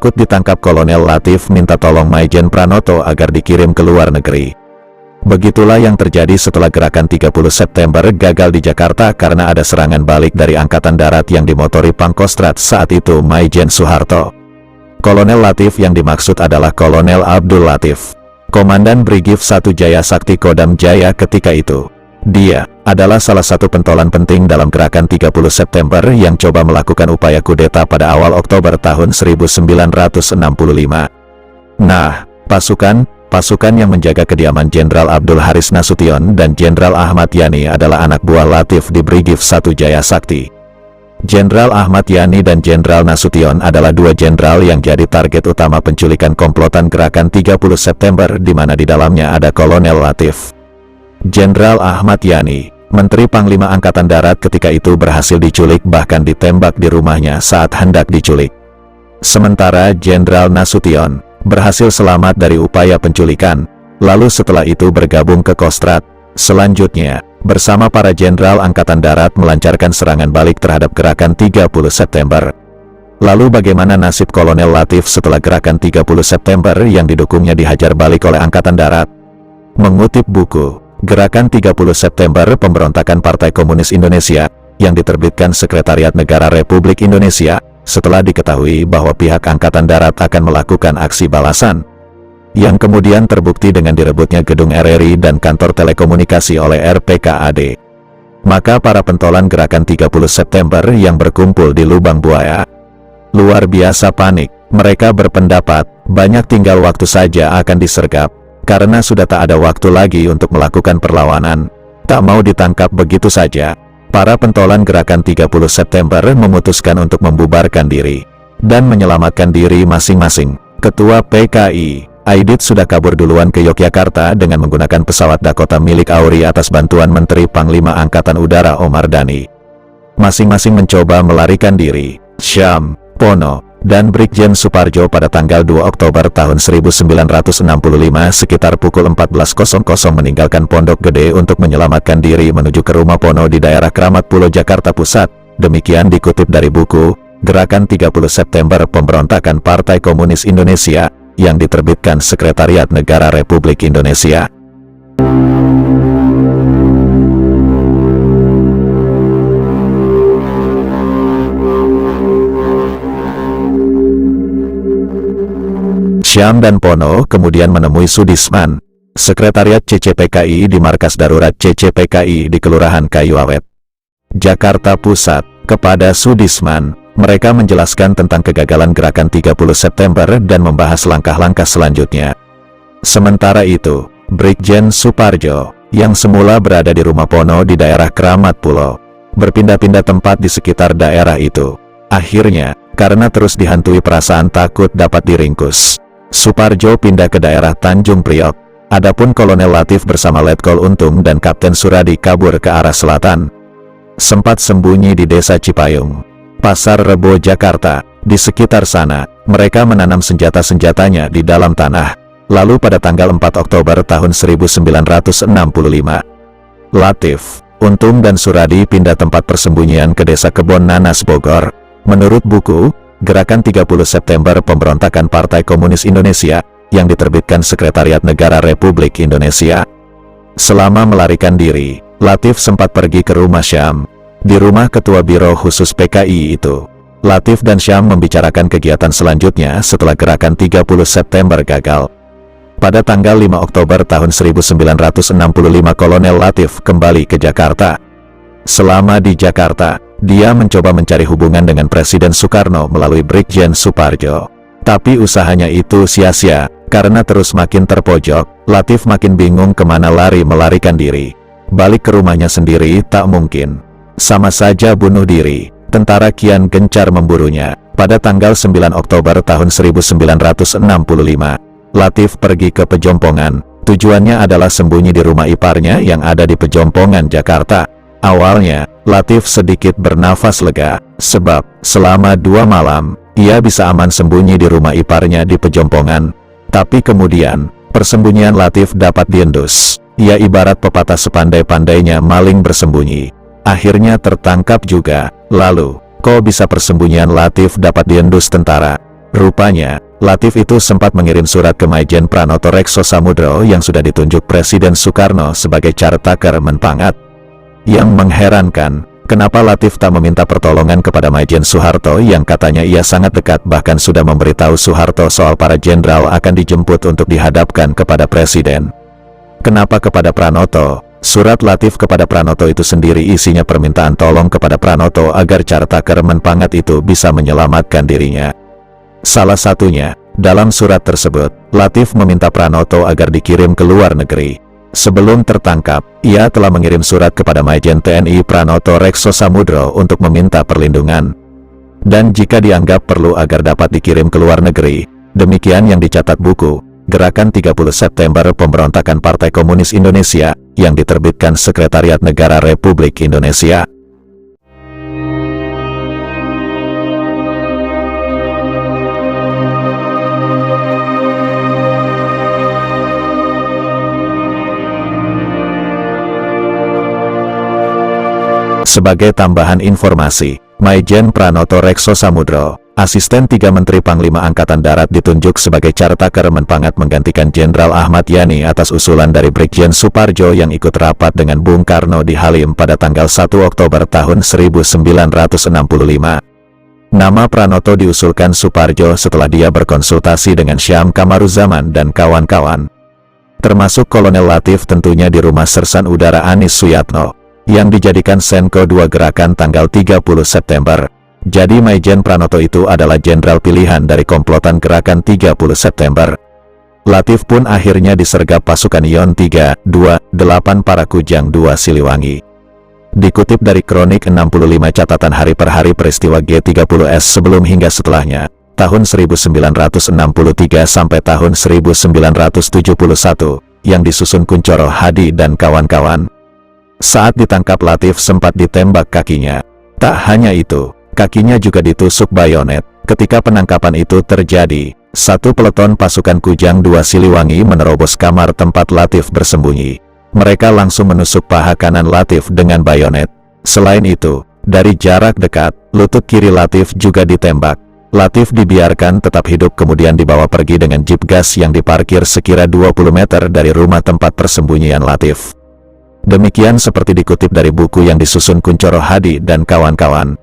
Takut ditangkap, Kolonel Latif minta tolong Maijen Pranoto agar dikirim ke luar negeri. Begitulah yang terjadi setelah gerakan 30 September gagal di Jakarta karena ada serangan balik dari Angkatan Darat yang dimotori Pangkostrat saat itu Maijen Soeharto. Kolonel Latif yang dimaksud adalah Kolonel Abdul Latif, Komandan Brigif 1 Jaya Sakti Kodam Jaya ketika itu. Dia adalah salah satu pentolan penting dalam gerakan 30 September yang coba melakukan upaya kudeta pada awal Oktober tahun 1965. Nah, pasukan yang menjaga kediaman Jenderal Abdul Haris Nasution dan Jenderal Ahmad Yani adalah anak buah Latif di Brigif 1 Jaya Sakti. Jenderal Ahmad Yani dan Jenderal Nasution adalah dua jenderal yang jadi target utama penculikan komplotan gerakan 30 September di mana di dalamnya ada Kolonel Latif. Jenderal Ahmad Yani, Menteri Panglima Angkatan Darat ketika itu, berhasil diculik bahkan ditembak di rumahnya saat hendak diculik. Sementara Jenderal Nasution berhasil selamat dari upaya penculikan, lalu setelah itu bergabung ke Kostrad. Selanjutnya, bersama para jenderal Angkatan Darat melancarkan serangan balik terhadap gerakan 30 September. Lalu bagaimana nasib Kolonel Latif setelah gerakan 30 September yang didukungnya dihajar balik oleh Angkatan Darat? Mengutip buku Gerakan 30 September Pemberontakan Partai Komunis Indonesia yang diterbitkan Sekretariat Negara Republik Indonesia, setelah diketahui bahwa pihak Angkatan Darat akan melakukan aksi balasan, yang kemudian terbukti dengan direbutnya gedung RRI dan kantor telekomunikasi oleh RPKAD. Maka para pentolan gerakan 30 September yang berkumpul di Lubang Buaya luar biasa panik. Mereka berpendapat banyak tinggal waktu saja akan disergap, karena sudah tak ada waktu lagi untuk melakukan perlawanan. Tak mau ditangkap begitu saja, para pentolan gerakan 30 September memutuskan untuk membubarkan diri dan menyelamatkan diri masing-masing. Ketua PKI, Aidit, sudah kabur duluan ke Yogyakarta dengan menggunakan pesawat Dakota milik Auri atas bantuan Menteri Panglima Angkatan Udara Omar Dhani. Masing-masing mencoba melarikan diri. Syam, Pono, dan Brigjen Suparjo pada tanggal 2 Oktober tahun 1965 sekitar pukul 14.00 meninggalkan Pondok Gede untuk menyelamatkan diri menuju ke rumah Pono di daerah Kramat Pulo, Jakarta Pusat. Demikian dikutip dari buku Gerakan 30 September Pemberontakan Partai Komunis Indonesia yang diterbitkan Sekretariat Negara Republik Indonesia. Syam dan Pono kemudian menemui Sudisman, Sekretariat CCPKI di Markas Darurat CCPKI di Kelurahan Kayu Awet, Jakarta Pusat. Kepada Sudisman, mereka menjelaskan tentang kegagalan gerakan 30 September dan membahas langkah-langkah selanjutnya. Sementara itu, Brigjen Suparjo, yang semula berada di rumah Pono di daerah Kramat Pulo, berpindah-pindah tempat di sekitar daerah itu. Akhirnya, karena terus dihantui perasaan takut dapat diringkus, Suparjo pindah ke daerah Tanjung Priok. Adapun Kolonel Latif bersama Letkol Untung dan Kapten Suradi kabur ke arah selatan. Sempat sembunyi di Desa Cipayung, Pasar Rebo, Jakarta. Di sekitar sana, mereka menanam senjata-senjatanya di dalam tanah. Lalu pada tanggal 4 Oktober tahun 1965, Latif, Untung dan Suradi pindah tempat persembunyian ke Desa Kebon Nanas, Bogor. Menurut buku Gerakan 30 September Pemberontakan Partai Komunis Indonesia yang diterbitkan Sekretariat Negara Republik Indonesia. Selama melarikan diri, Latif sempat pergi ke rumah Syam. Di rumah Ketua Biro Khusus PKI itu, Latif dan Syam membicarakan kegiatan selanjutnya setelah Gerakan 30 September gagal. Pada tanggal 5 Oktober tahun 1965 Kolonel Latif kembali ke Jakarta. Selama di Jakarta, dia mencoba mencari hubungan dengan Presiden Soekarno melalui Brigjen Suparjo. Tapi usahanya itu sia-sia, karena terus makin terpojok. Latif makin bingung kemana melarikan diri. Balik ke rumahnya sendiri tak mungkin. Sama saja bunuh diri. Tentara kian gencar memburunya. Pada tanggal 9 Oktober tahun 1965, Latif pergi ke Pejompongan. Tujuannya adalah sembunyi di rumah iparnya yang ada di Pejompongan, Jakarta. Awalnya, Latif sedikit bernafas lega, sebab selama 2 malam, ia bisa aman sembunyi di rumah iparnya di Pejompongan. Tapi kemudian, persembunyian Latif dapat diendus. Ia ibarat pepatah sepandai-pandainya maling bersembunyi. Akhirnya tertangkap juga. Lalu, kok bisa persembunyian Latif dapat diendus tentara? Rupanya, Latif itu sempat mengirim surat ke Maijen Pranoto Rekso Samudro yang sudah ditunjuk Presiden Soekarno sebagai caretaker Menpangat. Yang mengherankan, kenapa Latif tak meminta pertolongan kepada Maijen Soeharto yang katanya ia sangat dekat, bahkan sudah memberitahu Soeharto soal para jenderal akan dijemput untuk dihadapkan kepada Presiden. Kenapa kepada Pranoto? Surat Latif kepada Pranoto itu sendiri isinya permintaan tolong kepada Pranoto agar caretaker Menpangat itu bisa menyelamatkan dirinya. Salah satunya, dalam surat tersebut, Latif meminta Pranoto agar dikirim ke luar negeri. Sebelum tertangkap, ia telah mengirim surat kepada Maijen TNI Pranoto Rekso Samudro untuk meminta perlindungan. Dan jika dianggap perlu agar dapat dikirim ke luar negeri, demikian yang dicatat buku Gerakan 30 September Pemberontakan Partai Komunis Indonesia yang diterbitkan Sekretariat Negara Republik Indonesia. Sebagai tambahan informasi, Maijen Pranoto Rekso Samudro, asisten 3 Menteri Panglima Angkatan Darat, ditunjuk sebagai caretaker Menpangat menggantikan Jenderal Ahmad Yani atas usulan dari Brigjen Suparjo yang ikut rapat dengan Bung Karno di Halim pada tanggal 1 Oktober tahun 1965. Nama Pranoto diusulkan Suparjo setelah dia berkonsultasi dengan Syam Kamaruzaman dan kawan-kawan. Termasuk Kolonel Latif tentunya di rumah Sersan Udara Anis Suyatno, yang dijadikan Senko 2 Gerakan tanggal 30 September. Jadi Maijen Pranoto itu adalah jenderal pilihan dari komplotan Gerakan 30 September. Latif pun akhirnya disergap pasukan Yon 328 Parakujang 2 Siliwangi. Dikutip dari Kronik 65 catatan hari per hari peristiwa G30S sebelum hingga setelahnya, tahun 1963 sampai tahun 1971, yang disusun Kuncoro Hadi dan kawan-kawan. Saat ditangkap Latif sempat ditembak kakinya. Tak hanya itu, kakinya juga ditusuk bayonet. Ketika penangkapan itu terjadi, satu peleton pasukan Kujang 2 Siliwangi menerobos kamar tempat Latif bersembunyi. Mereka langsung menusuk paha kanan Latif dengan bayonet. Selain itu, dari jarak dekat, lutut kiri Latif juga ditembak. Latif dibiarkan tetap hidup kemudian dibawa pergi dengan jeep gas yang diparkir sekira 20 meter dari rumah tempat persembunyian Latif. Demikian seperti dikutip dari buku yang disusun Kuncoro Hadi dan kawan-kawan.